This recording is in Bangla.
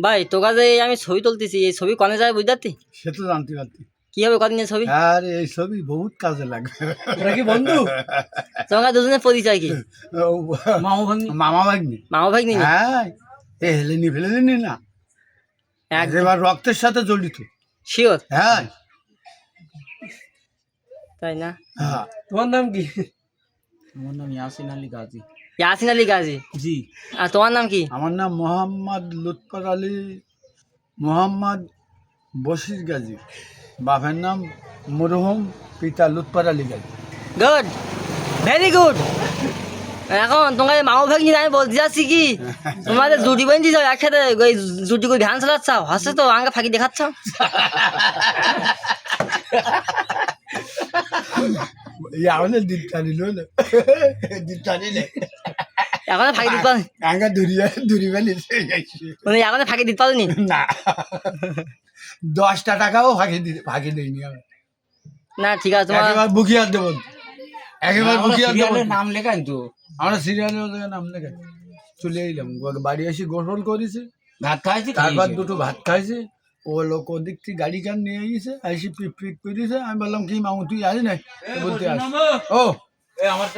ভাই তোকে যে আমি ছবি তুলতেছি এই ছবি কনে যাবে বুঝতে সে তো জানতে পারতি। কি হবে কদিনের ছবি? আর এই ছবি বহুত কাজে লাগবে। ওরা কি বন্ধু? তোমার দুজনের পরিচয় কি? মামু ভাগ্নি। মামা ভাগ্নি। মামা ভাই নিনি? হ্যাঁ, এ হেলেনি ফেলেনি না, এবার রক্তের সাথে জড়িত। শিওর? হ্যাঁ তাই না? হ্যাঁ। তোমার নাম কি? আমার নাম ইয়াসিন আলী গাজী। ইয়াসিন আলী গাজী। জি। আর তোমার নাম কি? আমার নাম মোহাম্মদ লুৎফর আলী, মোহাম্মদ বশির গাজী। বাপের নাম মরহুম, পিতা Lutfor Ali Gazi. Good, very good. এখন তোমাকে মামা ভাই নিয়ে আমি বলতে যাচ্ছি কি তোমাদের জুটি বান্ধি যাও একসাথে ওই জুটি করে ধ্যান চালাচ্ছ হচ্ছে তো আঙ্গা ফাঁকি দেখাচ্ছ আমাদের দিনটানি লোলে দিনটানি নেই, এখন ফাঁকি দিতে পারি আঙ্গা দূরি বেলি মানে এখন ফাঁকি দিতে পারিনি না। 10টা টাকাও ফাঁকি দিইনি আমি। না ঠিক আছে তোমার একেবারে বুকিয়ার দেবো, একেবারে বুকিয়ার দেবো। সিরিয়ালের নাম লেখাই তো। আমরা সিরিয়ালের নাম লেখে চলে এলাম, বাড়ি এসে গোসল করেছি, ভাত খাইছি তারপর দুটো ভাত খাইছে। ও লোক ওদিক থেকে গাড়ি কান নিয়ে গেছে, এসে পিক পিক করেছে। আমি বললাম কি মামু তুই আসি নাই? বলতে আস ও আমার